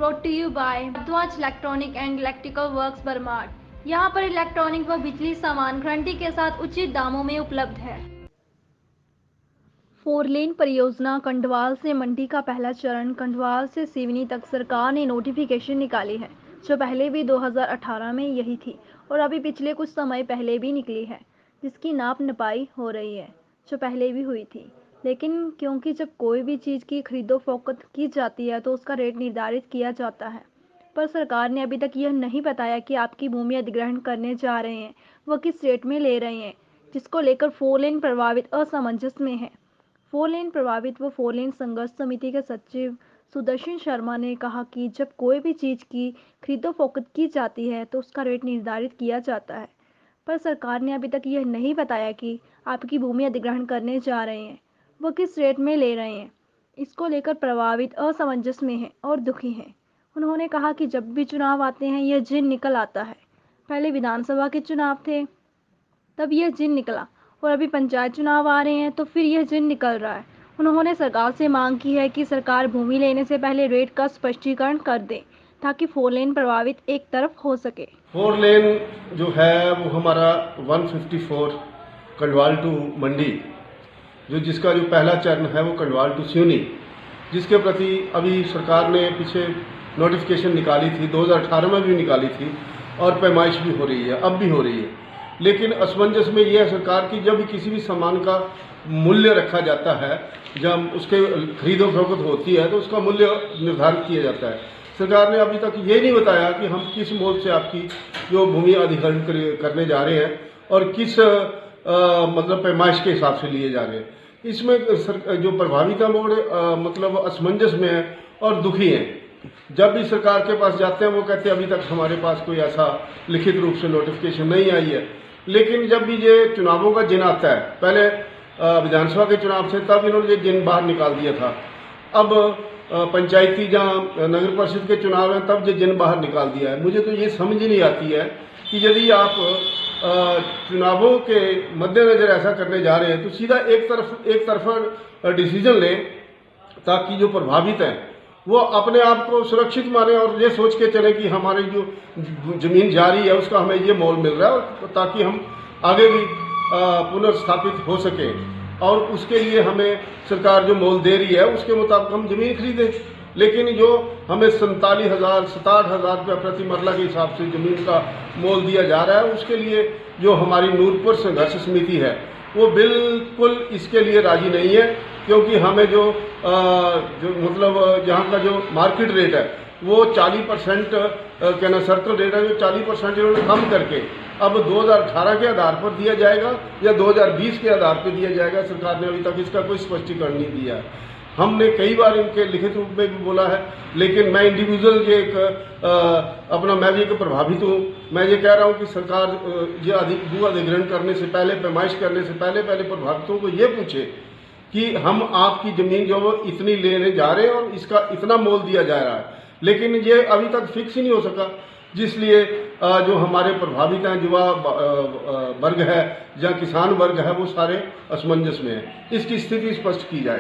brought to you by Bharadwaj electronic and electrical works बरमाड। यहाँ पर इलेक्ट्रॉनिक व बिजली सामान गारंटी के साथ उचित दामों में उपलब्ध है। 4 लेन परियोजना कंडवाल से मंडी का पहला चरण कंडवाल से सिवनी तक सरकार ने नोटिफिकेशन निकाली है, जो पहले भी 2018 में यही थी और अभी पिछले कुछ समय पहले भी निकली है, जिसकी नाप नपाई हो रही है, जो पहले भी हुई थी। लेकिन क्योंकि जब कोई भी चीज़ की खरीदो फरोख्त की जाती है तो उसका रेट निर्धारित किया जाता है, पर सरकार ने अभी तक यह नहीं बताया कि आपकी भूमि अधिग्रहण करने जा रहे हैं वह किस रेट में ले रहे हैं, जिसको लेकर 4 लेन प्रभावित असमंजस में है। 4 लेन प्रभावित व 4 लेन संघर्ष समिति के सचिव सुदर्शन शर्मा ने कहा कि जब कोई भी चीज़ की खरीदो फरोख्त की जाती है तो उसका रेट निर्धारित किया जाता है, पर सरकार ने अभी तक यह नहीं बताया कि आपकी भूमि अधिग्रहण करने जा रहे हैं वह किस रेट में ले रहे हैं। इसको लेकर प्रभावित असमंजस में हैं और दुखी हैं। उन्होंने कहा कि जब भी चुनाव आते हैं यह जिन निकल आता है। पहले विधानसभा के चुनाव थे तब यह जिन निकला और अभी पंचायत चुनाव आ रहे हैं तो फिर यह जिन निकल रहा है। उन्होंने सरकार से मांग की है कि सरकार भूमि लेने से पहले रेट का स्पष्टीकरण कर दे ताकि 4 लेन प्रभावित एक तरफ हो सके। 4 लेन जो है वो हमारा 154 कंडवाल टू मंडी, जिसका जो पहला चरण है वो कंडवाल टू सिवनी, जिसके प्रति अभी सरकार ने पीछे नोटिफिकेशन निकाली थी, 2018 में भी निकाली थी और पैमाइश भी हो रही है, अब भी हो रही है। लेकिन असमंजस में यह है सरकार की, जब भी किसी भी सामान का मूल्य रखा जाता है, जब उसके खरीदो फरोख्त होती है तो उसका मूल्य निर्धारित किया जाता है। सरकार ने अभी तक ये नहीं बताया कि हम किस मोल से आपकी जो भूमि अधिग्रहण करने जा रहे हैं और किस मतलब पैमाइश के हिसाब से लिए जा रहे हैं। इसमें जो प्रभावित है वो मतलब असमंजस में है और दुखी हैं। जब भी सरकार के पास जाते हैं वो कहते हैं अभी तक हमारे पास कोई ऐसा लिखित रूप से नोटिफिकेशन नहीं आई है। लेकिन जब भी ये चुनावों का दिन आता है, पहले विधानसभा के चुनाव से तब इन्होंने ये दिन बाहर निकाल दिया था, अब पंचायती जहाँ नगर परिषद के चुनाव हैं तब ये दिन बाहर निकाल दिया है। मुझे तो ये समझ ही नहीं आती है कि यदि आप चुनावों के मद्देनजर ऐसा करने जा रहे हैं तो सीधा एक तरफा डिसीजन लें, ताकि जो प्रभावित हैं वो अपने आप को सुरक्षित माने और ये सोच के चले कि हमारी जो जमीन जा रही है उसका हमें ये मोल मिल रहा है, ताकि हम आगे भी पुनर्स्थापित हो सके और उसके लिए हमें सरकार जो मोल दे रही है उसके मुताबिक हम जमीन खरीदें। लेकिन जो हमें 67,000 रुपये प्रति मरला के हिसाब से जमीन का मोल दिया जा रहा है, उसके लिए जो हमारी नूरपुर संघर्ष समिति है वो बिल्कुल इसके लिए राजी नहीं है, क्योंकि हमें जो मतलब यहाँ का जो मार्केट रेट है वो 40% कहना सर्कल रेट है, जो 40% इन्होंने कम करके अब 2018 के आधार पर दिया जाएगा या 2020 के आधार पर दिया जाएगा। सरकार ने अभी तक इसका कोई स्पष्टीकरण नहीं दिया है। हमने कई बार इनके लिखित रूप में भी बोला है, लेकिन मैं इंडिविजुअल ये मैं भी एक प्रभावित हूँ। मैं ये कह रहा हूँ कि सरकार ये भू अधिग्रहण करने से पहले, पैमाइश करने से पहले प्रभावितों को ये पूछे कि हम आपकी जमीन जो वो इतनी लेने जा रहे हैं और इसका इतना मोल दिया जा रहा है, लेकिन ये अभी तक फिक्स ही नहीं हो सका, जिसलिए जो हमारे प्रभावित हैं, युवा वर्ग है या किसान वर्ग है, वो सारे असमंजस में है। इसकी स्थिति स्पष्ट की जाए।